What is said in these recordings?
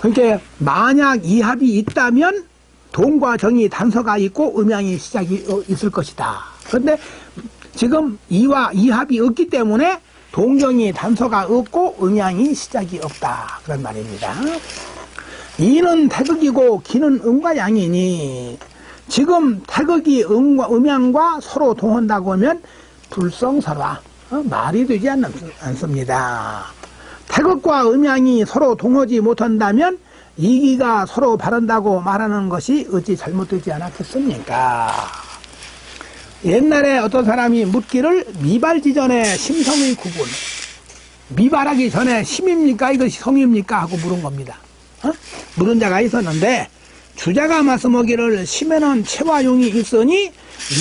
그러니까 만약 이합이 있다면 동과 정이 단서가 있고 음양이 시작이 있을 것이다. 그런데 지금 이합이 없기 때문에 동정이 단서가 없고 음양이 시작이 없다. 그런 말입니다. 이는 태극이고 기는 음과 양이니 지금 태극이 음과 음양과 서로 동한다고 하면 불성설화, 말이 되지 않습니다. 태극과 음양이 서로 동하지 못한다면 이기가 서로 바른다고 말하는 것이 어찌 잘못되지 않았겠습니까? 옛날에 어떤 사람이 묻기를 미발지 전에 심성의 구분, 미발하기 전에 심입니까 이것이 성입니까 하고 물은 겁니다. 물은 자가 있었는데 주자가 말씀하기를 심에는 체와 용이 있으니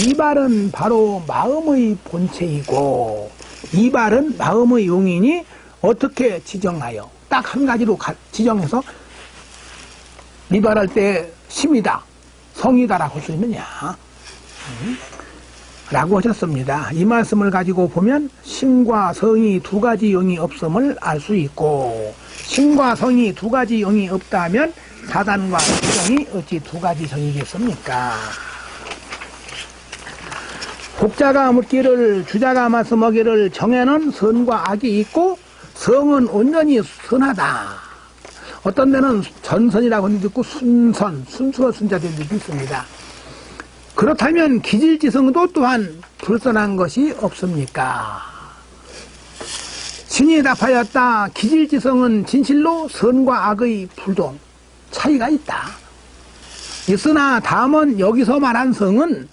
미발은 바로 마음의 본체이고 미발은 마음의 용이니 어떻게 지정하여 딱 한 가지로 지정해서 미발할 때 심이다, 성이다라고 할 수 있느냐 라고 하셨습니다. 이 말씀을 가지고 보면 심과 성이 두 가지 용이 없음을 알 수 있고 심과 성이 두 가지 용이 없다면 사단과 지정이 어찌 두 가지 정이겠습니까? 복자가 묻기를 주자가 말씀하기를 정에는 선과 악이 있고 성은 온전히 선하다. 어떤 데는 전선이라고 하는 데도 있고 순선, 순수한 순자들도 있습니다. 그렇다면 기질지성도 또한 불선한 것이 없습니까? 신이 답하였다. 기질지성은 진실로 선과 악의 불동, 차이가 있다. 있으나 다음은 여기서 말한 성은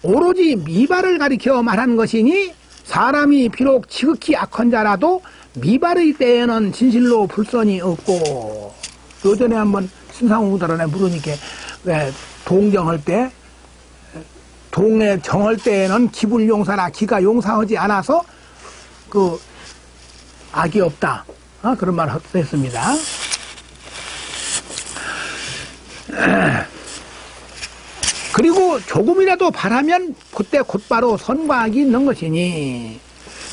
오로지 미발을 가리켜 말한 것이니 사람이 비록 지극히 악한 자라도 미발의 때에는 진실로 불선이 없고 요전에 한번 신상우들한테 물으니까 왜 동정할 때 동에 정할 때에는 기불용사나 기가 용사하지 않아서 그 악이 없다. 그런 말을 했습니다. 그리고 조금이라도 바라면 그때 곧바로 선과 악이 있는 것이니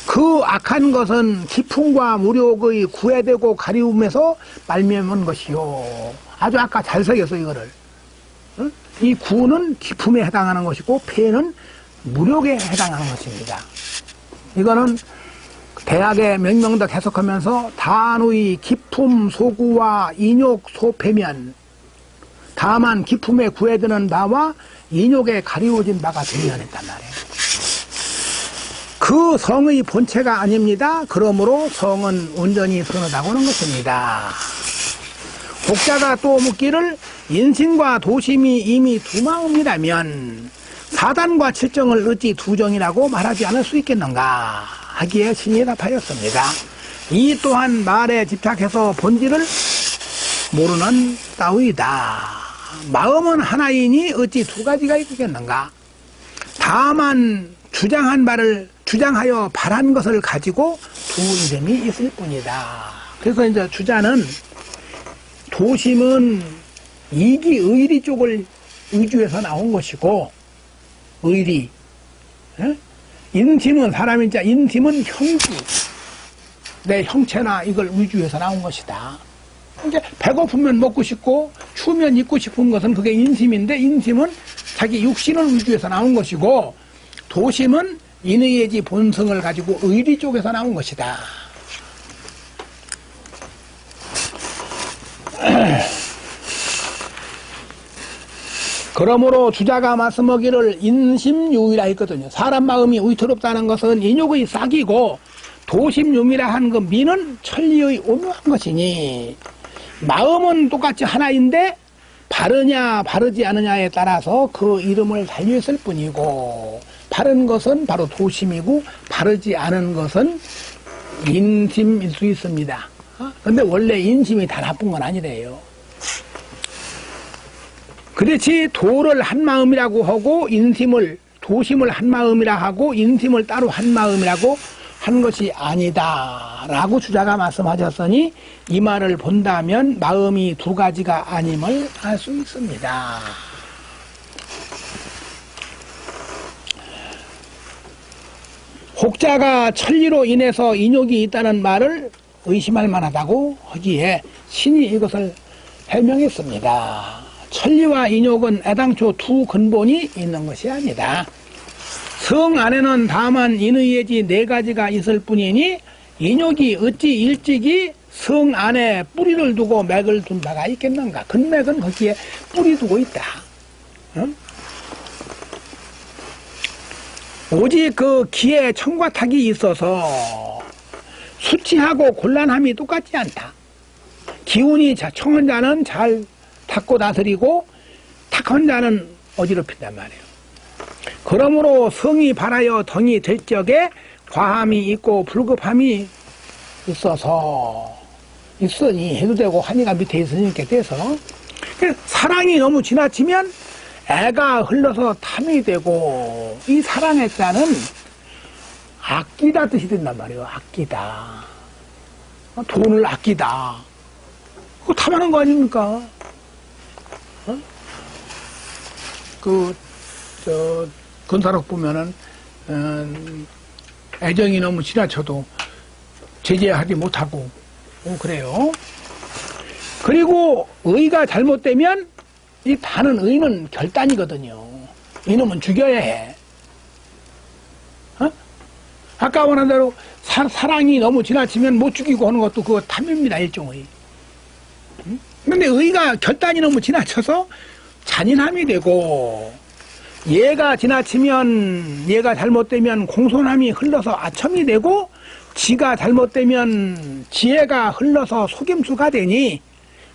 그 악한 것은 기품과 무력의 구애되고 가리움에서 말미암은 것이요. 아주 아까 잘 새겼어 이거를. 이 구는 기품에 해당하는 것이고 폐는 무력에 해당하는 것입니다. 이거는 대학의 명명덕 해석하면서 단의 기품 소구와 인욕 소패면 다만 기품에 구애되는 바와 인욕에 가리워진 바가 되어야 했단 말이에요. 그 성의 본체가 아닙니다. 그러므로 성은 온전히 선하다고 하는 것입니다. 복자가 또 묻기를 인심과 도심이 이미 두 마음이라면 사단과 칠정을 어찌 두 정이라고 말하지 않을 수 있겠는가 하기에 신이 답하였습니다. 이 또한 말에 집착해서 본질을 모르는 따위다. 마음은 하나이니 어찌 두 가지가 있겠는가. 다만 주장하여 바란 것을 가지고 두 이름이 있을 뿐이다. 그래서 이제 주자는 도심은 이기 의리 쪽을 의주해서 나온 것이고 의리, 인심은 사람이자 인심은 형주, 내 형체나 이걸 의주해서 나온 것이다. 이제 배고프면 먹고 싶고 추우면 입고 싶은 것은 그게 인심인데 인심은 자기 육신을 의주해서 나온 것이고 도심은 인의예지 본성을 가지고 의리 쪽에서 나온 것이다. 그러므로 주자가 말씀하기를 인심유이라 했거든요. 사람 마음이 위태롭다는 것은 인욕의 싹이고 도심유미라 한 그 미는 천리의 오묘한 것이니 마음은 똑같이 하나인데 바르냐 바르지 않느냐에 따라서 그 이름을 달려있을 뿐이고 바른 것은 바로 도심이고 바르지 않은 것은 인심일 수 있습니다. 근데 원래 인심이 다 나쁜 건 아니래요. 그렇지 도를 한 마음이라고 하고 도심을 한 마음이라 하고 인심을 따로 한 마음이라고 한 것이 아니다 라고 주자가 말씀하셨으니 이 말을 본다면 마음이 두 가지가 아님을 알 수 있습니다. 혹자가 천리로 인해서 인욕이 있다는 말을 의심할 만하다고 하기에 신이 이것을 해명했습니다. 천리와 인욕은 애당초 두 근본이 있는 것이 아니다. 성 안에는 다만 인의예지 네 가지가 있을 뿐이니 인욕이 어찌 일찍이 성 안에 뿌리를 두고 맥을 둔 바가 있겠는가. 근맥은 거기에 뿌리 두고 있다. 응? 오직 그 기에 청과 탁이 있어서 수치하고 곤란함이 똑같지 않다. 기운이 청한 자는 잘 닦고 다스리고 탁한 자는 어지럽힌단 말이에요. 그러므로 성이 발하여 덩이 될 적에 과함이 있고 불급함이 있으니 해도 되고 한이가 밑에 있으니까 돼서 사랑이 너무 지나치면 애가 흘러서 탐이 되고 이 사랑의 자는 아끼다 뜻이 된단 말이에요. 아끼다. 돈을 아끼다. 그거 탐하는 거 아닙니까? 근사록 보면은, 애정이 너무 지나쳐도 제재하지 못하고, 그래요. 그리고 의가 잘못되면 이 다는 의는 결단이거든요. 이놈은 죽여야 해. 아까 말한 대로 사랑이 너무 지나치면 못 죽이고 하는 것도 그거 탐입니다, 일종의. 근데 의가 결단이 너무 지나쳐서 잔인함이 되고, 얘가 지나치면, 얘가 잘못되면 공손함이 흘러서 아첨이 되고, 지가 잘못되면 지혜가 흘러서 속임수가 되니,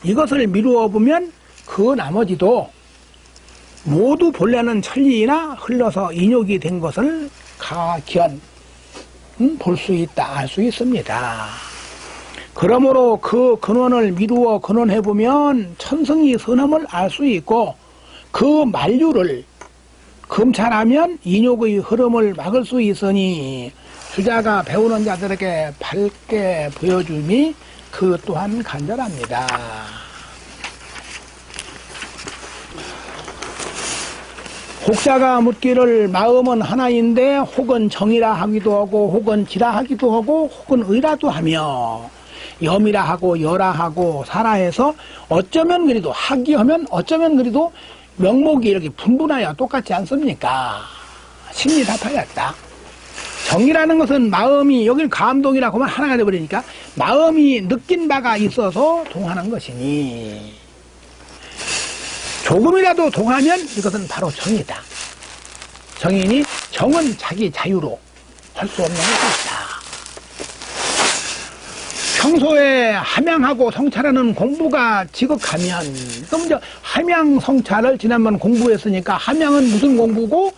이것을 미루어 보면 그 나머지도 모두 본래는 천리이나 흘러서 인욕이 된 것을 가견 볼 수 있다, 알 수 있습니다. 그러므로 그 근원을 미루어 근원해 보면 천성이 선함을 알 수 있고 그 만류를 검찰하면 인욕의 흐름을 막을 수 있으니 주자가 배우는 자들에게 밝게 보여줌이 그 또한 간절합니다. 혹자가 묻기를 마음은 하나인데 혹은 정이라 하기도 하고 혹은 지라 하기도 하고 혹은 의라도 하며 염이라 하고 여라 하고 사라 해서 어쩌면 그래도 하기하면 어쩌면 그래도 명목이 이렇게 분분하여 똑같지 않습니까? 심리답하였다. 정이라는 것은 마음이 여기는 감동이라고만 하나가 되어버리니까 마음이 느낀 바가 있어서 동하는 것이니 조금이라도 동하면 이것은 바로 정이다. 정이니 정은 자기 자유로 할 수 없는 것이다. 평소에 함양하고 성찰하는 공부가 지극하면 그럼 이제 함양 성찰을 지난번 공부했으니까 함양은 무슨 공부고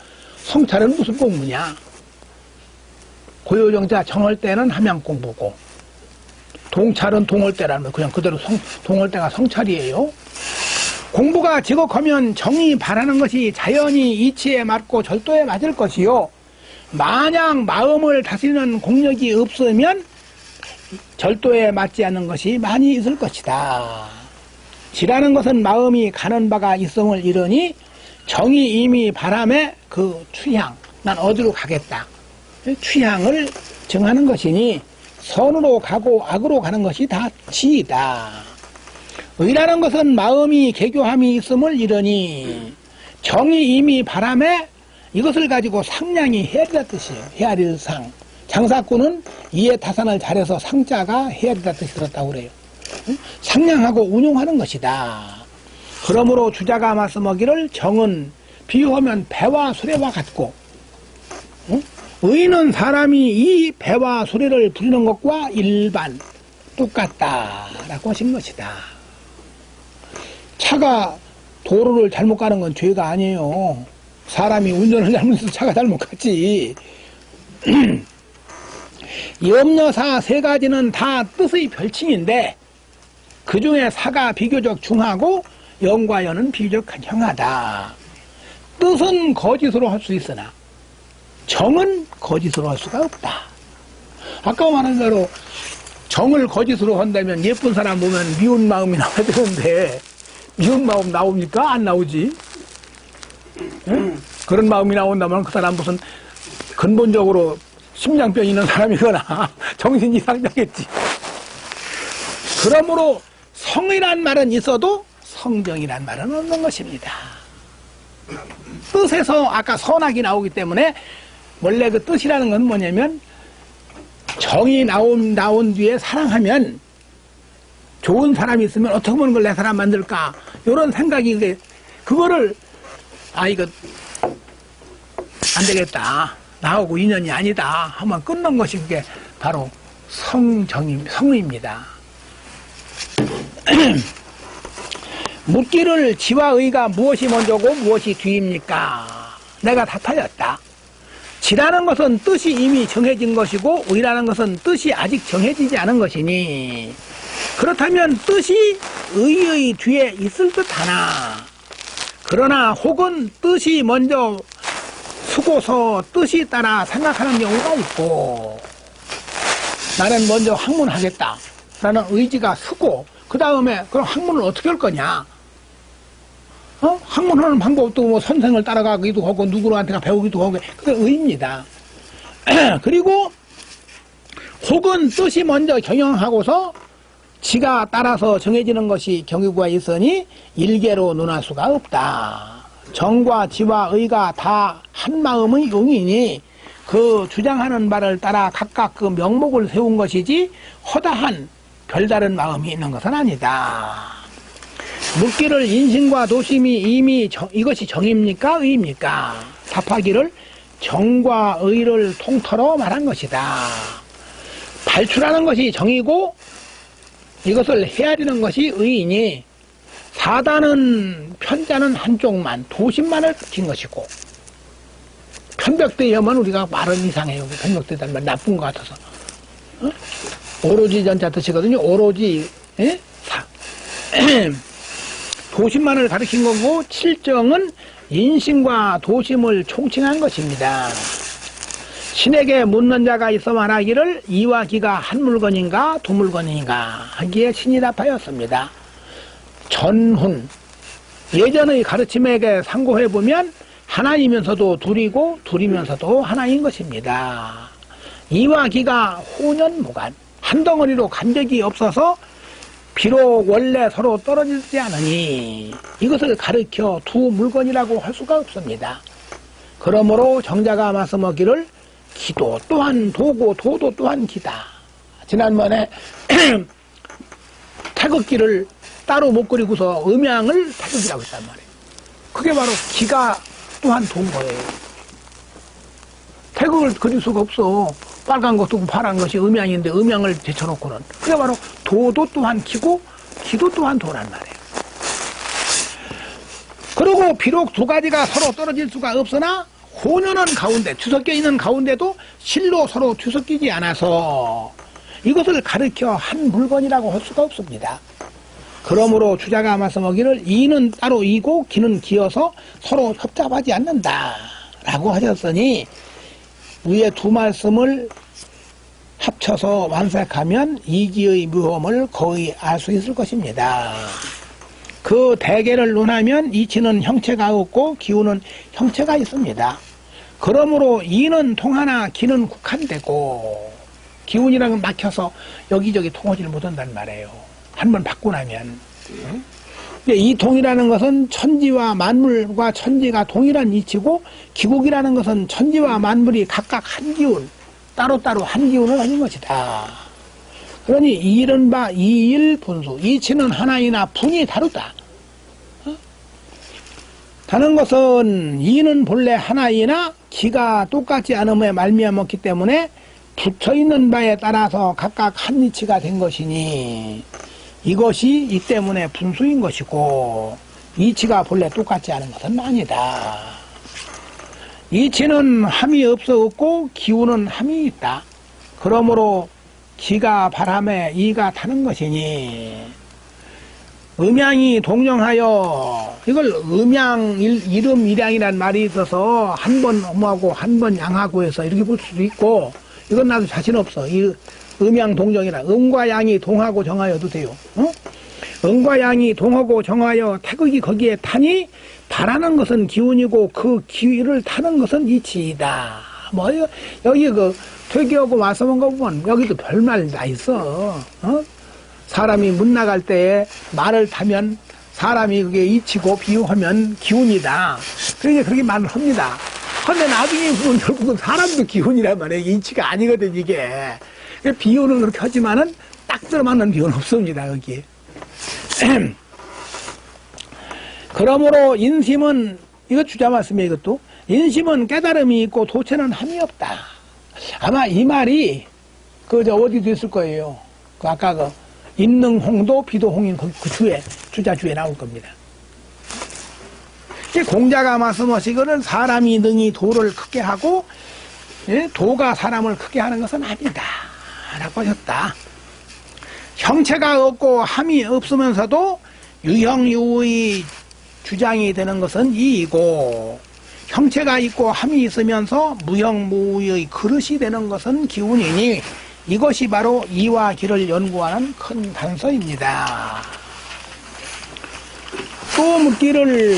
성찰은 무슨 공부냐. 고요정자 정할 때는 함양 공부고 동찰은 동할 때라는 그냥 그대로 동할 때가 성찰이에요. 공부가 지극하면 정이 바라는 것이 자연히 이치에 맞고 절도에 맞을 것이요. 만약 마음을 다스리는 공력이 없으면 절도에 맞지 않는 것이 많이 있을 것이다. 지라는 것은 마음이 가는 바가 있음을 이르니 정이 이미 바람에 그 취향, 난 어디로 가겠다. 취향을 정하는 것이니 선으로 가고 악으로 가는 것이 다 지이다. 의라는 것은 마음이 개교함이 있음을 이르니 정이 이미 바람에 이것을 가지고 상냥히 헤아리다 뜻이에요. 헤아릴 상. 장사꾼은 이해 타산을 잘해서 상자가 헤아리다 뜻이 들었다고 그래요. 상냥하고 운용하는 것이다. 그러므로 주자가 말씀하기를 정은 비유하면 배와 수레와 같고 의는 사람이 이 배와 수레를 부리는 것과 일반 똑같다라고 하신 것이다. 차가 도로를 잘못 가는 건 죄가 아니에요. 사람이 운전을 잘못해서 차가 잘못 갔지. 염려사 세 가지는 다 뜻의 별칭인데 그 중에 사가 비교적 중하고 염과 연은 비교적 형하다. 뜻은 거짓으로 할 수 있으나 정은 거짓으로 할 수가 없다. 아까 말한 대로 정을 거짓으로 한다면 예쁜 사람 보면 미운 마음이 나와야 되는데 미운 마음 나옵니까? 안 나오지. 응? 그런 마음이 나온다면 그 사람 무슨 근본적으로 심장병 있는 사람이거나 정신 이상자겠지. 그러므로 성이란 말은 있어도 성정이란 말은 없는 것입니다. 뜻에서 아까 선악이 나오기 때문에 원래 그 뜻이라는 건 뭐냐면 정이 나온 뒤에 사랑하면 좋은 사람이 있으면 어떻게 하면 그걸 내 사람 만들까 이런 생각이 그거를 이거 안 되겠다 나하고 인연이 아니다 하면 끊는 것이 그게 바로 성입니다. 묻기를 지와 의가 무엇이 먼저고 무엇이 뒤입니까? 내가 다 틀렸다. 지라는 것은 뜻이 이미 정해진 것이고 의라는 것은 뜻이 아직 정해지지 않은 것이니 그렇다면 뜻이 의의 뒤에 있을 듯하나 그러나 혹은 뜻이 먼저 쓰고서 뜻이 따라 생각하는 경우가 있고 나는 먼저 학문하겠다 라는 의지가 쓰고 그 다음에 그럼 학문을 어떻게 할 거냐 학문하는 방법도 뭐 선생을 따라가기도 하고 누구한테가 배우기도 하고 그게 의입니다. 그리고 혹은 뜻이 먼저 경영하고서 지가 따라서 정해지는 것이 경유가 있으니 일개로 논할 수가 없다. 정과 지와 의가 다 한 마음의 용이니 그 주장하는 바를 따라 각각 그 명목을 세운 것이지 허다한 별다른 마음이 있는 것은 아니다. 묻기를 인신과 도심이 이미 이것이 정입니까? 의입니까? 답하기를 정과 의를 통틀어 말한 것이다. 발출하는 것이 정이고 이것을 헤아리는 것이 의이니 사단은 편자는 한쪽만 도심만을 붙인 것이고 편벽대여만 우리가 말은 이상해요. 편벽대단 말 나쁜 것 같아서 오로지 전자 뜻이거든요. 오로지 도심만을 가리킨 거고 칠정은 인심과 도심을 총칭한 것입니다. 신에게 묻는 자가 있어 말하기를 이와 기가 한 물건인가 두 물건인가 하기에 신이 답하였습니다. 전훈 예전의 가르침에게 상고해보면 하나이면서도 둘이고 둘이면서도 하나인 것입니다. 이와 기가 호년무관 한 덩어리로 간 적이 없어서 비록 원래 서로 떨어지지 않으니 이것을 가르쳐 두 물건이라고 할 수가 없습니다. 그러므로 정자가 말씀하기를 기도 또한 도고 도도 또한 기다. 지난번에 태극기를 따로 못 그리고서 음양을 태극이라고 했단 말이에요. 그게 바로 기가 또한 도인 거예요. 태극을 그릴 수가 없어. 빨간 것도 파란 것이 음양인데 음양을 제쳐놓고는 그게 바로 도도 또한 기고 기도 또한 도란 말이에요. 그리고 비록 두 가지가 서로 떨어질 수가 없으나 혼연한 가운데 뒤섞여 있는 가운데도 실로 서로 뒤섞이지 않아서 이것을 가르쳐 한 물건이라고 할 수가 없습니다. 그러므로 주자가 말씀하기를 이는 따로 이고 기는 기어서 서로 협잡하지 않는다 라고 하셨으니 위에 두 말씀을 합쳐서 완색하면 이기의 묘험을 거의 알 수 있을 것입니다. 그 대개를 논하면 이치는 형체가 없고 기우는 형체가 있습니다. 그러므로 이는 통하나 기는 국한되고 기운이라는 건 막혀서 여기저기 통하지를 못한단 말이에요. 한번 받고 나면. 이 동이라는 것은 천지와 만물과 천지가 동일한 이치고 기국이라는 것은 천지와 만물이 각각 한 기운 따로따로 한 기운을 가진 것이다. 그러니 이른바 이일분수 이치는 하나이나 분이 다르다. 다른 것은 이는 본래 하나이나 기가 똑같지 않음에 말미암았기 때문에 붙어있는 바에 따라서 각각 한 이치가 된 것이니 이것이 이 때문에 분수인 것이고 이치가 본래 똑같지 않은 것은 아니다. 이치는 함이 없고 기운은 함이 있다. 그러므로 기가 바람에 이가 타는 것이니 음양이 동정하여 이걸 음양 이름 일양이란 말이 있어서 한 번 음하고 한 번 양하고 해서 이렇게 볼 수도 있고 이건 나도 자신 없어. 이 음양 동정이라 음과 양이 동하고 정하여도 돼요. 음과 양이 동하고 정하여 태극이 거기에 타니 바라는 것은 기운이고 그 기운을 타는 것은 이치이다. 뭐 여기 그 퇴교하고 말씀한 거 보면 여기도 별말 다 있어. 사람이 문 나갈 때에 말을 타면 사람이 그게 이치고 비유하면 기운이다. 그러니까 그렇게 말을 합니다. 근데 나중에 보면 결국은 사람도 기운이란 말이에요. 이치가 아니거든, 이게. 비유는 그렇게 하지만은 딱 들어맞는 비유는 없습니다, 여기. 그러므로 인심은, 이거 주자 말씀이에요, 이것도. 인심은 깨달음이 있고 도체는 함이 없다. 아마 이 말이, 어디도 있을 거예요. 아까 인능홍도 비도홍인 그 주에, 주자주에 나올 겁니다. 공자가 말씀하시기를 사람이 능히 도를 크게 하고, 도가 사람을 크게 하는 것은 아니다. 라고 하셨다. 형체가 없고 함이 없으면서도 유형유의 주장이 되는 것은 이이고, 형체가 있고 함이 있으면서 무형무의 그릇이 되는 것은 기운이니, 이것이 바로 이와 기를 연구하는 큰 단서입니다. 또 묻기를,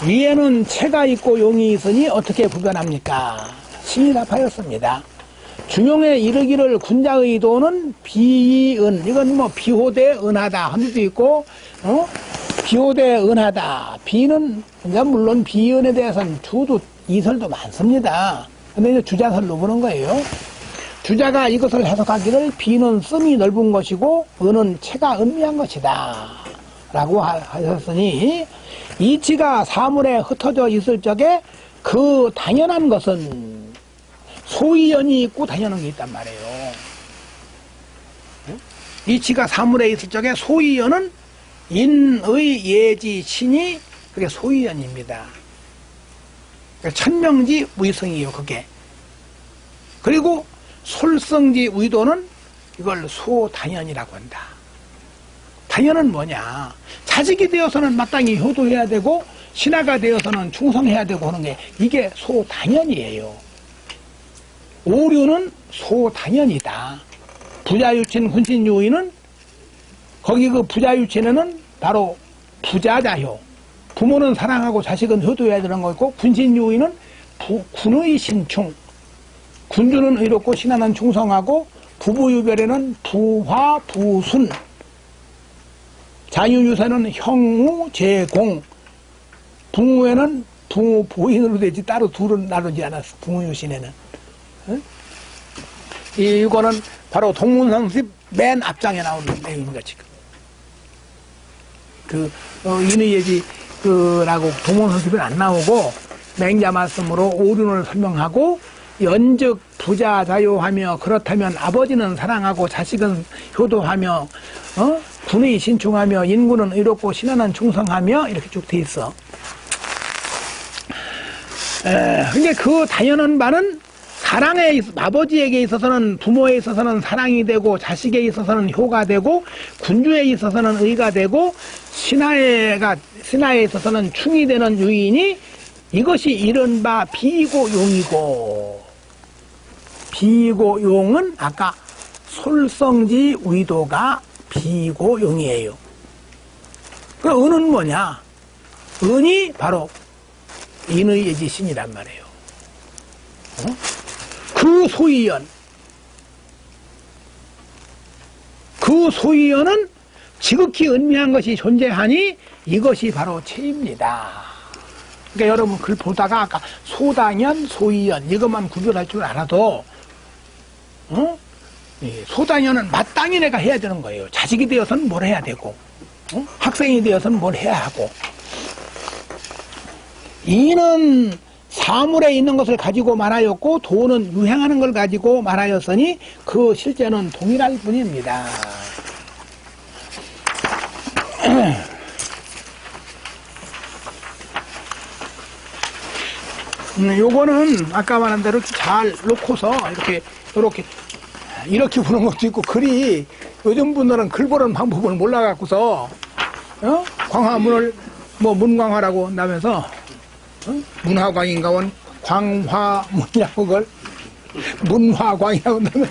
이에는 체가 있고 용이 있으니 어떻게 구별합니까? 신이 답하였습니다. 중용에 이르기를 군자의 도는 비은, 이건 뭐 비호대 은하다 한 데도 있고, 비호대 은하다. 비는, 물론 비은에 대해서는 주도 이설도 많습니다. 근데 이제 주자설로 보는 거예요. 주자가 이것을 해석하기를 비는 씀이 넓은 것이고, 은은 체가 은미한 것이다. 라고 하셨으니, 이치가 사물에 흩어져 있을 적에 그 당연한 것은 소이연이 있고 당연한 게 있단 말이에요. 이치가 사물에 있을 적에 소이연은 인의 예지 신이 그게 소이연입니다. 천명지 무의성이에요, 그게. 그리고 솔성지 의도는 이걸 소당연이라고 한다. 당연은 뭐냐? 자식이 되어서는 마땅히 효도해야 되고 신하가 되어서는 충성해야 되고 하는 게 이게 소당연이에요. 오류는 소당연이다. 부자유친 군신유의는 거기 그 부자유친에는 바로 부자자효. 부모는 사랑하고 자식은 효도해야 되는 거고, 군신유의는 군의 신충. 군주는 의롭고 신하는 충성하고, 부부유별에는 부화 부순. 자유유사는 형우 제공. 붕우에는 붕우 보인으로 되지 따로 둘은 나누지 않았어. 붕우유신에는. 이거는 바로 동문상습 맨 앞장에 나오는 내용입니다, 지금. 인의예지, 라고 동문상습은 안 나오고, 맹자 말씀으로 오륜을 설명하고, 연즉 부자 자요하며, 그렇다면 아버지는 사랑하고 자식은 효도하며, 군의 신충하며, 인군은 의롭고 신하는 충성하며, 이렇게 쭉 돼 있어. 근데 그 당연한 바는 사랑에, 아버지에게 있어서는, 부모에 있어서는 사랑이 되고, 자식에 있어서는 효가 되고, 군주에 있어서는 의가 되고, 신하에 있어서는 충이 되는 유인이 이것이 이른바 비고 용이고, 비고 용은 아까 솔성지 의도가 비고 용이에요. 그 은은 뭐냐? 은이 바로 인의 예지신이란 말이에요. 그 소이연, 그 소이연은 지극히 은미한 것이 존재하니 이것이 바로 체입니다. 그러니까 여러분 글 보다가 아까 소당연, 소이연 이것만 구별할 줄 알아도 소당연은 마땅히 내가 해야 되는 거예요. 자식이 되어서는 뭘 해야 되고, 학생이 되어서는 뭘 해야 하고. 이는 사물에 있는 것을 가지고 말하였고, 도는 유행하는 걸 가지고 말하였으니 그 실제는 동일할 뿐입니다. 요거는 아까 말한 대로 잘 놓고서 이렇게 보는 것도 있고, 글이 요즘 분들은 글 보는 방법을 몰라갖고서 광화문을 뭐 문광화라고 한다면서 문화광인가원 광화문이라고 그걸 문화광이라고 한다면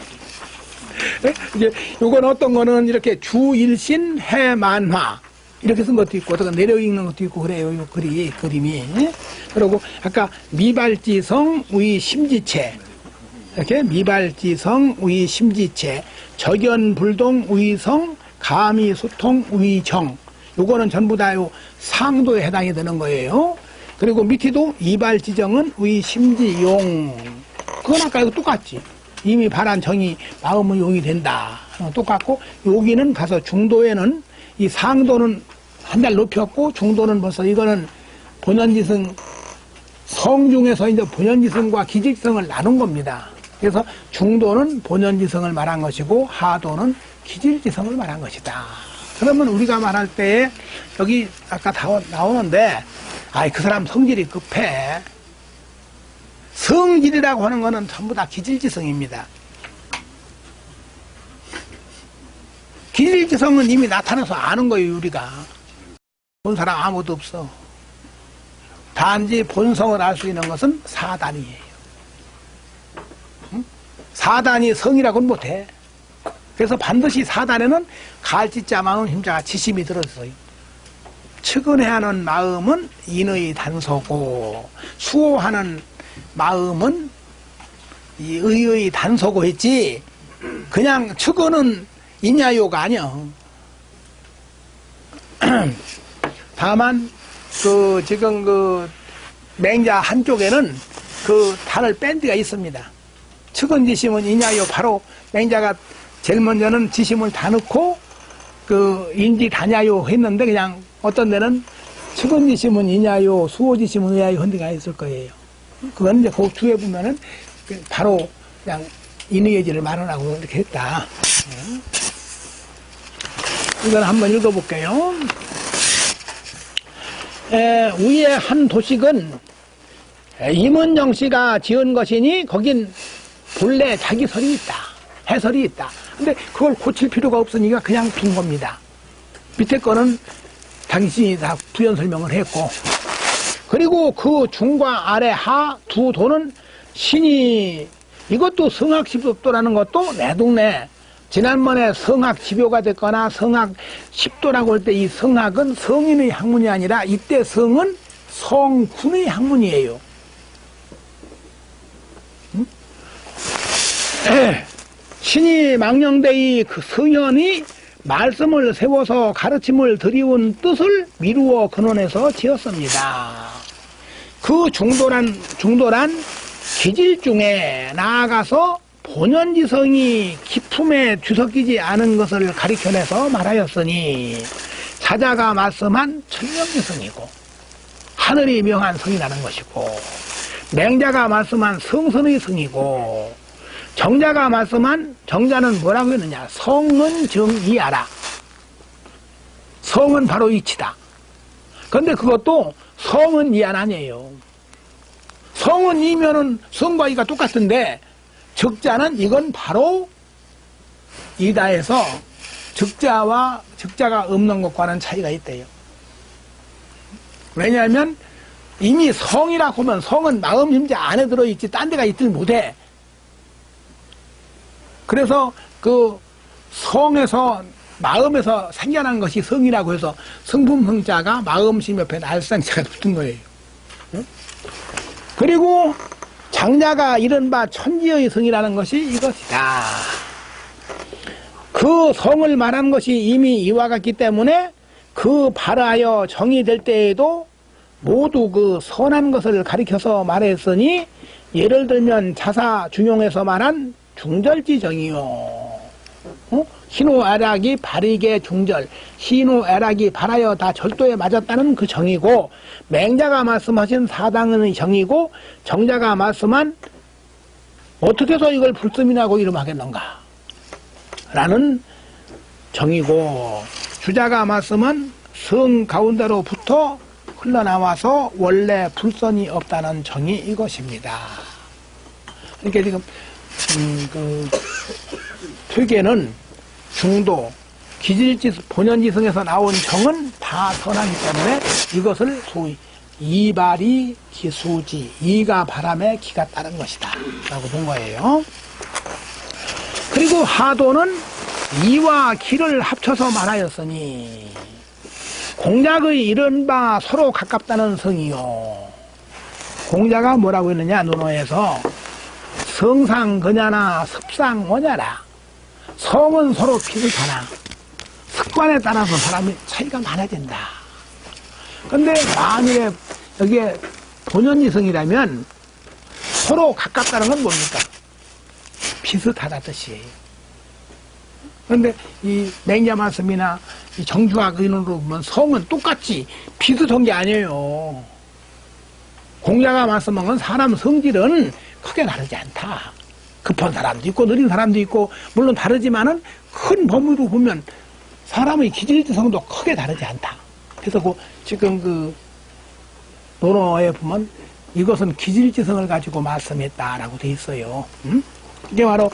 이제 요건 어떤 거는 이렇게 주일신 해만화 이렇게 쓴 것도 있고, 어떤 내려 읽는 것도 있고 그래요. 요 그림이. 그리고 아까 미발지성 의 심지체, 이렇게 미발지성 의 심지체, 적연불동 의성, 감이수통 의정, 요거는 전부 다요 상도에 해당이 되는 거예요. 그리고 밑에도 이발 지정은 의심지용. 그건 아까 이거 똑같지. 이미 발한 정이 마음의 용이 된다. 똑같고, 여기는 가서 중도에는 이 상도는 한 달 높였고, 중도는 벌써 이거는 본연지성, 성 중에서 이제 본연지성과 기질성을 나눈 겁니다. 그래서 중도는 본연지성을 말한 것이고, 하도는 기질지성을 말한 것이다. 그러면 우리가 말할 때, 여기 아까 나오는데, 아이, 그 사람 성질이 급해. 성질이라고 하는 거는 전부 다 기질지성입니다. 기질지성은 이미 나타나서 아는 거예요, 우리가. 본 사람 아무도 없어. 단지 본성을 알 수 있는 것은 사단이에요. 응? 사단이 성이라고는 못해. 그래서 반드시 사단에는 갈지자 마음 힘자가 지심이 들어있어요. 측은해하는 마음은 인의 단소고, 수호하는 마음은 이 의의 단소고 했지, 그냥 측은은 인야요가 아니야. 다만 지금 맹자 한쪽에는 그 단을 뺀 데가 있습니다. 측은 지심은 인야요, 바로 맹자가 제일 먼저는 지심을 다 넣고 인지 다냐요 했는데, 그냥 어떤 데는 측은 지심은 인야요, 수호 지심은 의야요 한 데가 있을 거예요. 그건 이제 그 주에 보면은 바로 그냥 인의예지를 말하라고 이렇게 했다. 이건 한번 읽어볼게요. 위에 한 도식은 임은정 씨가 지은 것이니 거긴 본래 자기 설이 있다, 해설이 있다. 근데 그걸 고칠 필요가 없으니까 그냥 둔 겁니다. 밑에 거는 당신이 다 부연 설명을 했고, 그리고 그 중과 아래 하 두 도는 신이, 이것도 성학십도라는 것도 내 동네, 지난번에 성학지묘가 됐거나 성학십도라고 할 때 이 성학은 성인의 학문이 아니라 이때 성은 성군의 학문이에요. 응? 신이 망령되이 그 성현이 말씀을 세워서 가르침을 드리운 뜻을 미루어 근원해서 지었습니다. 그 중도란 기질 중에 나아가서 본연지성이 기품에 뒤섞이지 않은 것을 가리켜내서 말하였으니, 사자가 말씀한 천명지성이고 하늘이 명한 성이라는 것이고, 맹자가 말씀한 성선의 성이고, 정자가 말씀한 정자는 뭐라고 했느냐, 성은 정이하라. 성은 바로 이치다. 그런데 그것도 성은 이한 아니에요. 성은 이면은 성과 이가 똑같은데, 적자는 이건 바로 이다 해서 적자와 적자가 없는 것과는 차이가 있대요. 왜냐하면 이미 성이라고 하면 성은 마음 힘자 안에 들어있지 딴 데가 있질 못해. 그래서 그 성에서, 마음에서 생겨난 것이 성이라고 해서 성품 성자가 마음심 옆에 날상자가 붙은 거예요. 응? 그리고 장자가 이른바 천지의 성이라는 것이 이것이다. 그 성을 말한 것이 이미 이와 같기 때문에 그 발하여 정이 될 때에도 모두 그 선한 것을 가리켜서 말했으니, 예를 들면 자사 중용에서 말한 중절지정이요. 희노애락이 발익의 중절, 희노애락이 발하여 다 절도에 맞았다는 그 정이고, 맹자가 말씀하신 사당의 정이고, 정자가 말씀한 어떻게 해서 이걸 불씀이라고 이름하겠는가 라는 정이고, 주자가 말씀은 성 가운데로부터 흘러나와서 원래 불선이 없다는 정이 이것입니다. 이렇게 지금 퇴계는 중도, 본연지성에서 나온 정은 다 선하기 때문에 이것을 소위 이발이 기수지, 이가 바람에 기가 따른 것이다 라고 본 거예요. 그리고 하도는 이와 기를 합쳐서 말하였으니, 공작의 이른바 서로 가깝다는 성이요. 공자가 뭐라고 했느냐, 논어에서 성상거냐나 습상원야라. 성은 서로 비슷하나 습관에 따라서 사람이 차이가 많아진다. 근데 만일에 여기에 본연이성이라면 서로 가깝다는 건 뭡니까? 비슷하다 뜻이에요. 그런데 이 맹자 말씀이나 이 정주학 의논으로 보면 성은 똑같이 비슷한 게 아니에요. 공자가 말씀한 건 사람 성질은 크게 다르지 않다. 급한 사람도 있고 느린 사람도 있고 물론 다르지만은 큰 범위로 보면 사람의 기질지성도 크게 다르지 않다. 그래서 지금 그 논어에 보면 이것은 기질지성을 가지고 말씀했다라고 돼 있어요. 이게 바로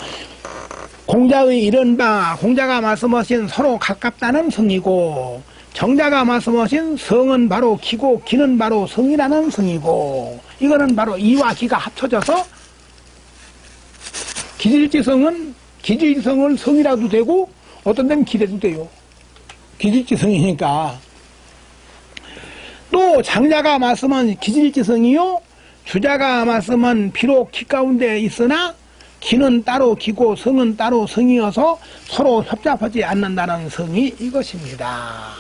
공자의 이른바 공자가 말씀하신 서로 가깝다는 성이고 정자가 말씀하신 성은 바로 기고 기는 바로 성이라는 성이고 이거는 바로 이와 기가 합쳐져서 기질지성은 기질지성을 성이라도 되고 어떤 데는 기대도 돼요. 기질지성이니까. 또 장자가 말씀은 기질지성이요 주자가 말씀은 비록 기 가운데 있으나 기는 따로 기고 성은 따로 성이어서 서로 협잡하지 않는다는 성이 이것입니다.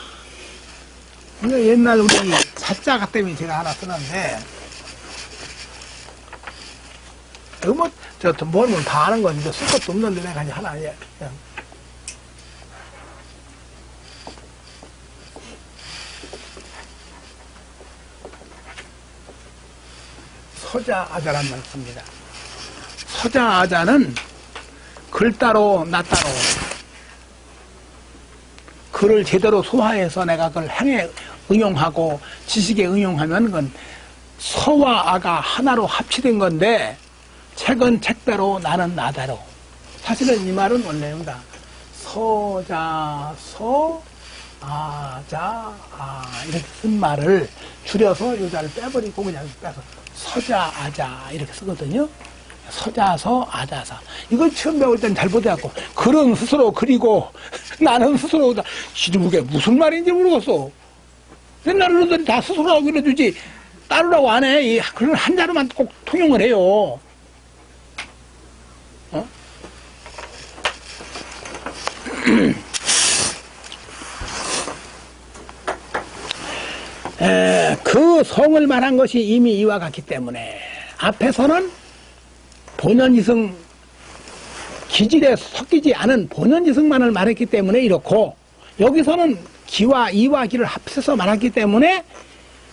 옛날 우리 자자가 때문에 제가 하나 쓰는데 뭐 뭐는 다 아는 건데 쓸 것도 없는데 내가 그냥 하나 그냥 서자아자란 말을 씁니다. 서자아자는 글 따로 나 따로 글을 제대로 소화해서 내가 그걸 행에 응용하고 지식에 응용하면 그건 서와 아가 하나로 합치된 건데 책은 책대로 나는 나대로. 사실은 이 말은 원래입니다. 서자 서 아자 아 이렇게 쓴 말을 줄여서 요자를 빼버리고 그냥 빼서 서자 아자 이렇게 쓰거든요. 서자서 아자서 이걸 처음 배울 땐 잘 못해갖고 글은 스스로 그리고 나는 스스로 지르게 무슨 말인지 모르겠어. 옛날 어른들이 다 스스로 하고 그래주지 따르라고 안 해. 이 글은 한자로만 꼭 통용을 해요. 그 성을 말한 것이 이미 이와 같기 때문에 앞에서는 본연이성 기질에 섞이지 않은 본연이성만을 말했기 때문에 이렇고 여기서는 기와 이와 기를 합해서 말했기 때문에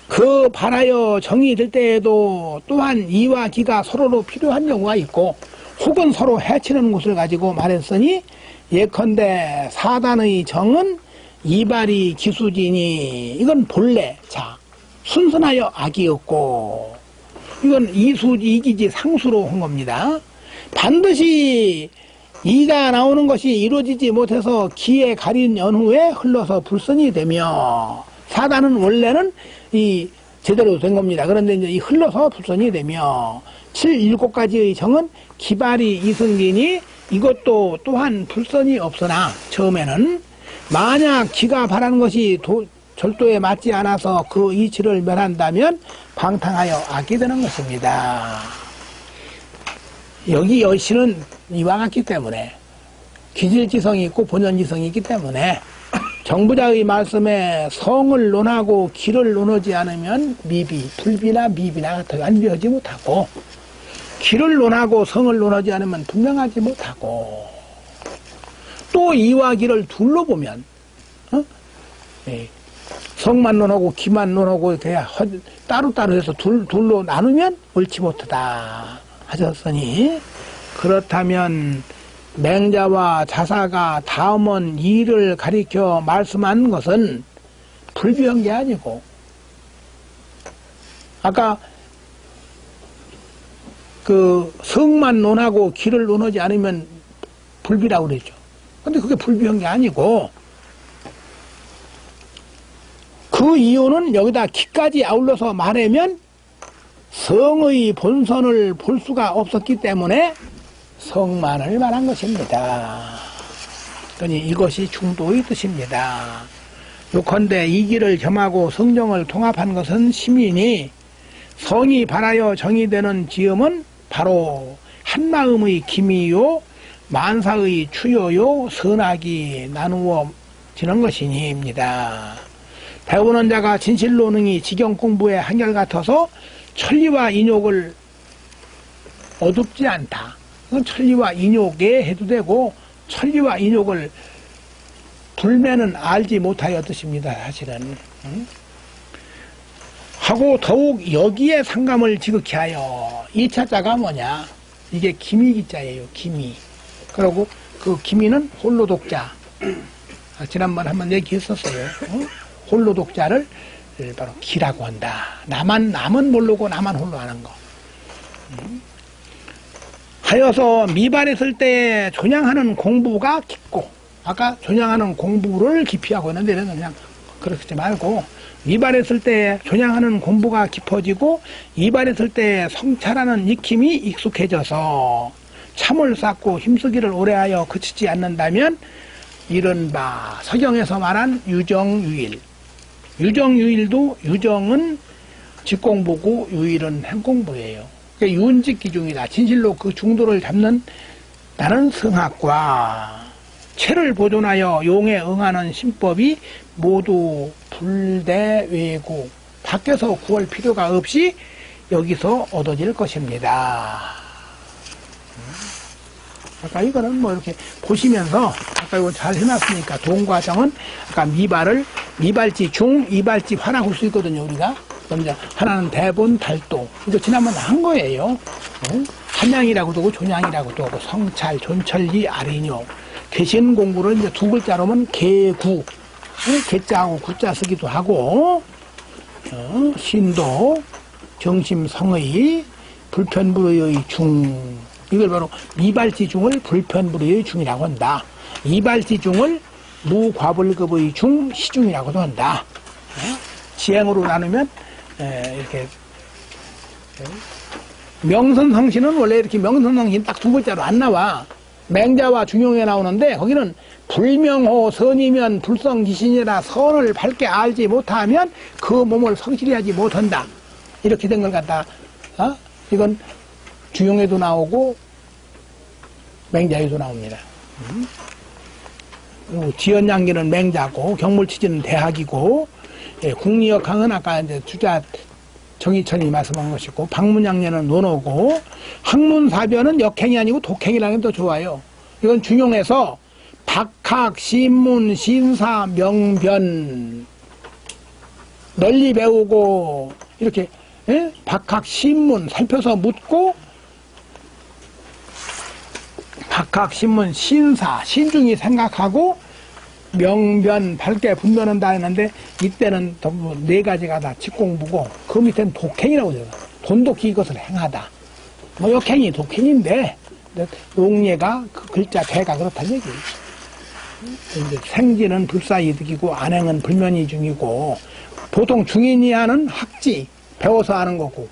그 발하여 정이 될 때에도 또한 이와 기가 서로로 필요한 경우가 있고 혹은 서로 해치는 것을 가지고 말했으니 예컨대 사단의 정은 이발이 기수지니 이건 본래 자 순순하여 악이었고 이건 이기지 상수로 한 겁니다. 반드시 이가 나오는 것이 이루어지지 못해서 기에 가린 연후에 흘러서 불선이 되며 사단은 원래는 이 제대로 된 겁니다. 그런데 이제 이 흘러서 불선이 되며 7가지의 정은 기발이 이승기니 이것도 또한 불선이 없으나 처음에는 만약 기가 바라는 것이 절도에 맞지 않아서 그 이치를 멸한다면 방탕하여 악이 되는 것입니다. 여기 여시는 이와 같기 때문에 기질지성이 있고 본연지성이 있기 때문에 정부자의 말씀에 성을 논하고 기를 논하지 않으면 불비나 미비나 같은 완비하지 못하고 기를 논하고 성을 논하지 않으면 분명하지 못하고 또 이와 기를 둘로 보면 성만 논하고 기만 논하고 이렇게 따로따로 해서 둘로 나누면 옳지 못하다 하셨으니 그렇다면 맹자와 자사가 다음은 이를 가리켜 말씀한 것은 불비한 게 아니고 아까 그 성만 논하고 기를 논하지 않으면 불비라고 그랬죠. 근데 그게 불비한 게 아니고 그 이유는 여기다 기까지 아울러서 말하면 성의 본선을 볼 수가 없었기 때문에 성만을 말한 것입니다. 그러니 이것이 중도의 뜻입니다. 요컨대 이기를 겸하고 성정을 통합한 것은 심이니 성이 발하여 정의되는 지음은 바로 한마음의 기미요 만사의 추요요 선악이 나누어 지는 것이니입니다. 배우는 자가 진실로 능히 지경 공부에 한결같아서 천리와 인욕을 어둡지 않다. 그건 천리와 인욕에 해도 되고 천리와 인욕을 불매는 알지 못하여 뜻입니다. 사실은. 하고 더욱 여기에 상감을 지극히 하여 이 차자가 뭐냐? 이게 기미기자예요. 기미. 그리고 그 기미는 홀로 독자. 지난번 한번 얘기했었어요. 홀로 독자를 바로 기라고 한다. 남은 모르고 나만 홀로 하는 거. 하여서 미발했을 때 존양하는 공부가 깊고, 아까 존양하는 공부를 깊이 하고 있는데 그냥 그렇지 말고 미발했을 때 존양하는 공부가 깊어지고 이발했을 때 성찰하는 익힘이 익숙해져서 참을 쌓고 힘쓰기를 오래하여 그치지 않는다면 이른바 서경에서 말한 유정유일. 유정유일도 유정은 직공부고 유일은 행공부예요. 그러니까 유은직기중이다. 진실로 그 중도를 잡는 나는 성학과 체를 보존하여 용에 응하는 신법이 모두 불대외고 밖에서 구할 필요가 없이 여기서 얻어질 것입니다. 아까 이거는 뭐 이렇게 보시면서 아까 이거 잘 해놨으니까 동과정은 아까 미발지 중, 이발지 화라고 할 수 있거든요. 우리가 그럼 이제 하나는 대본, 달도 이거 지난번에 한 거예요. 한양이라고도 하고 존양이라고도 하고 성찰, 존철리, 아리뇨 개신 공부를 이제 두 글자로면 개구, 개자하고 구자 쓰기도 하고, 신도, 정심성의, 불편불의의 중, 이걸 바로 미발지중을 불편불의의 중이라고 한다. 이발지중을 무과불급의 중, 시중이라고도 한다. 지행으로 나누면 이렇게 명선성신은 원래 이렇게 명선성신 딱 두 글자로 안 나와. 맹자와 중용에 나오는데 거기는 불명호 선이면 불성지신이라 선을 밝게 알지 못하면 그 몸을 성실히 하지 못한다. 이렇게 된 걸 갖다 이건 중용에도 나오고 맹자에도 나옵니다. 지연양기는 맹자고 경물치지는 대학이고 국리역항은 아까 이제 주자 정의천이 말씀한 것이고 방문양례는 논어고 학문사변은 역행이 아니고 독행이라는 게 더 좋아요. 이건 중용에서 박학, 신문, 신사, 명변 널리 배우고 이렇게 박학, 신문 살펴서 묻고 박학, 신문, 신사 신중히 생각하고 명변 밝게 분별한다 했는데 이때는 네 가지가 다 직공부고 그 밑에는 독행이라고 해요. 돈독히 이것을 행하다. 뭐 역행이 독행인데 용예가 그 글자 대가 그렇다는 얘기예요. 생지는 불사이득이고 안행은 불면이중이고 보통 중인이 하는 학지 배워서 하는 거고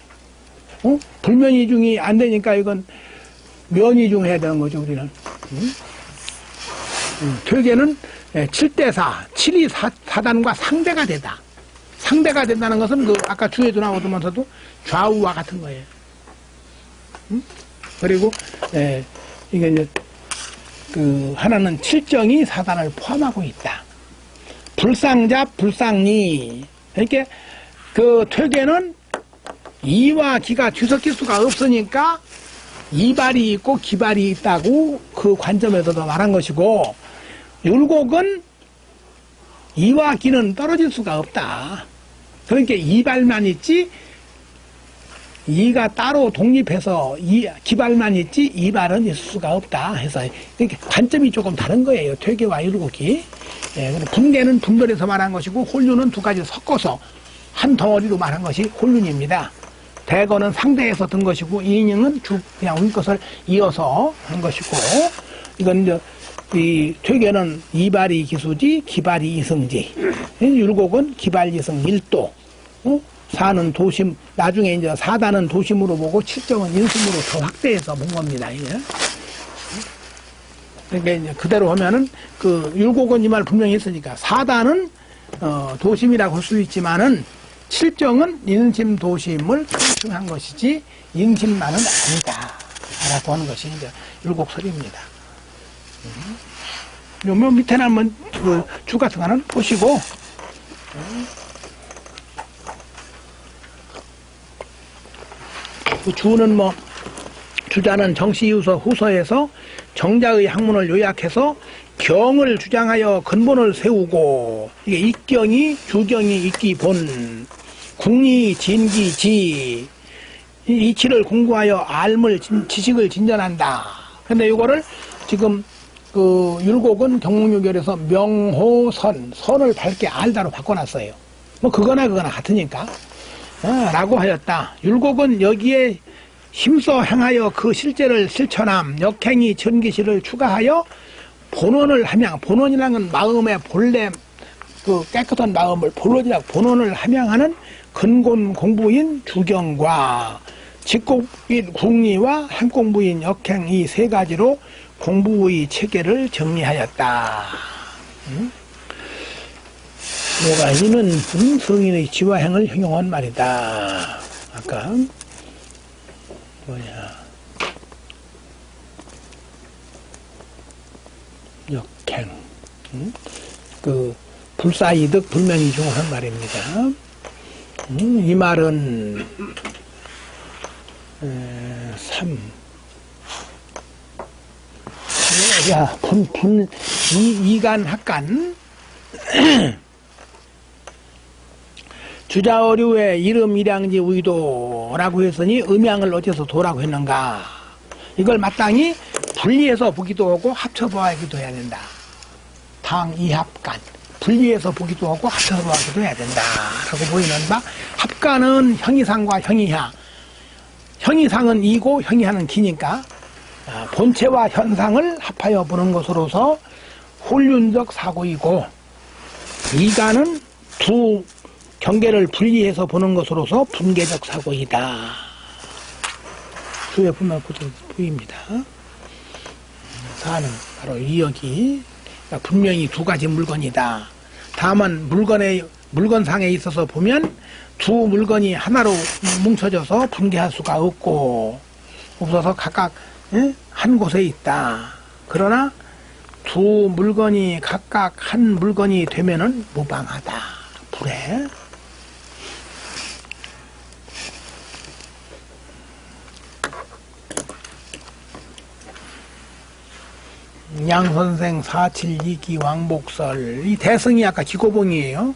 불면이중이 안 되니까 이건 면이중 해야 되는 거죠 우리는. 퇴계는 7대4, 7이 4단과 상대가 되다. 상대가 된다는 것은 그 아까 주에도 나오면서도 좌우와 같은 거예요. 그리고 이게 이제 그 하나는 7정이 4단을 포함하고 있다. 불상잡, 불상리. 이렇게 그 퇴계는 이와 기가 뒤섞일 수가 없으니까 이발이 있고 기발이 있다고 그 관점에서도 말한 것이고 율곡은 이와 기는 떨어질 수가 없다. 그러니까 이발만 있지 이가 따로 독립해서 기발만 있지 이발은 있을 수가 없다 해서 이렇게 관점이 조금 다른 거예요. 퇴계와 율곡이. 분계는 분별해서 말한 것이고 홀륜은 두 가지 섞어서 한 덩어리로 말한 것이 홀륜입니다. 대거는 상대에서 든 것이고 이인영은 그냥 우리 것을 이어서 한 것이고 이건 이제 이 퇴계는 이발이 기수지 기발이 이승지 율곡은 기발 이승 일도 사는 도심 나중에 이제 사단은 도심으로 보고 칠정은 인심으로 더 확대해서 본 겁니다. 이게. 그러니까 이제 그대로 하면은 그 율곡은 이 말 분명히 했으니까 사단은 도심이라고 할 수 있지만은 칠정은 인심 도심을 상충한 것이지 인심만은 아니다 라고 하는 것이 이제 율곡설입니다. 요 밑에는 한번 주 같은 거는 보시고, 주는 뭐, 주자는 정시유서 후서에서 정자의 학문을 요약해서 경을 주장하여 근본을 세우고, 이게 입경이, 주경이 있기본, 국리, 진기, 지, 이 이치를 공부하여 알물, 지식을 진전한다. 근데 이거를 지금 그 율곡은 경문유결에서 명호선, 선을 밝게 알다로 바꿔놨어요. 뭐 그거나 같으니까. 라고 하였다. 율곡은 여기에 힘써 행하여 그 실제를 실천함, 역행이 전기시를 추가하여 본원을 함양, 본원이라는 건 마음의 본래 그 깨끗한 마음을 본원이라고 본원을 함양하는 근본 공부인 주경과 직공인 국리와 행공부인 역행 이 세 가지로 공부의 체계를 정리하였다. 요가이는 성인의 지화행을 형용한 말이다. 아까 역행, 그 불사이득 불명이중을 한 말입니다. 이 말은 3. 야, 이간 학간 주자어류의 이름 일양지 의도라고 했으니 음양을 어째서 도라고 했는가? 이걸 마땅히 분리해서 보기도 하고 합쳐보기도 해야 된다. 당 이합간 분리해서 보기도 하고 합쳐서 보기도 해야 된다 라고 보이는 바, 합간은 형이상과 형이하, 형이상은 이고 형이하는 기니까 본체와 현상을 합하여 보는 것으로서 홀륜적 사고이고, 이간은 두 경계를 분리해서 보는 것으로서 분계적 사고이다. 주에 보면 보입니다. 4는 바로 이역이 분명히 두 가지 물건이다. 다만 물건상에 있어서 보면 두 물건이 하나로 뭉쳐져서 분개할 수가 없어서 각각 한 곳에 있다. 그러나 두 물건이 각각 한 물건이 되면은 무방하다. 불에. 양선생 472기 왕복설. 이 대승이 아까 기고봉이에요.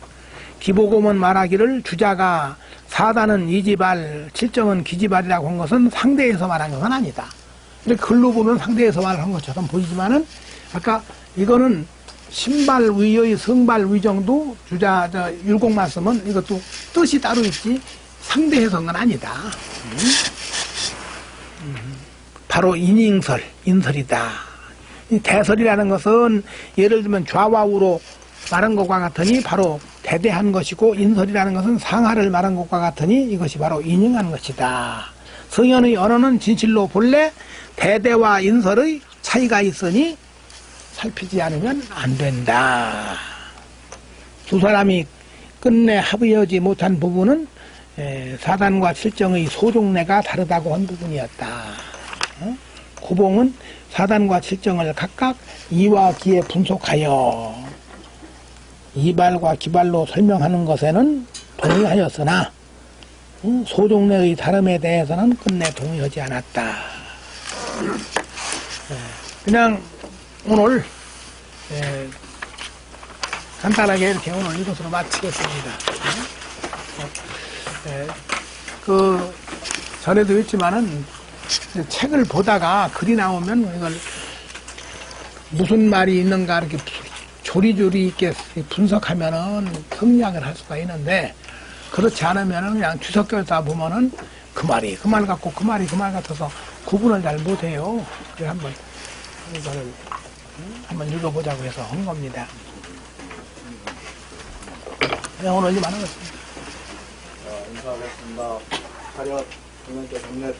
기보검은 말하기를 주자가 사단은 이지발, 칠정은 기지발이라고 한 것은 상대에서 말한 것은 아니다. 근데 글로 보면 상대에서 말한 것처럼 보이지만은 아까 이거는 신발위의 성발위정도 주자 율곡 말씀은 이것도 뜻이 따로 있지 상대 해석은 아니다. 바로 인잉설, 인설이다. 이 대설이라는 것은 예를 들면 좌와 우로 말한 것과 같으니 바로 대대한 것이고, 인설이라는 것은 상하를 말한 것과 같으니 이것이 바로 인용한 것이다. 성현의 언어는 진실로 본래 대대와 인설의 차이가 있으니 살피지 않으면 안 된다. 두 사람이 끝내 합의하지 못한 부분은 사단과 칠정의 소종례가 다르다고 한 부분이었다. 고봉은 사단과 칠정을 각각 이와 기에 분속하여 이발과 기발로 설명하는 것에는 동의하였으나 소종례의 다름에 대해서는 끝내 동의하지 않았다. 그냥 오늘 간단하게 이렇게 오늘 이것으로 마치겠습니다. 그 전에도 했지만은 책을 보다가 글이 나오면 이걸 무슨 말이 있는가 이렇게 조리조리 있게 분석하면은 성리학을 할 수가 있는데, 그렇지 않으면은 그냥 뒤섞여서 보면은 그 말이 그 말 같고 그 말이 그 말 같아서 구분을 잘 못해요. 그래서 한번 이거를 한번 읽어보자고 해서 한 겁니다. 네, 오늘 이만 하겠습니다. 인사하겠습니다. 차렷, 동현자 정렬.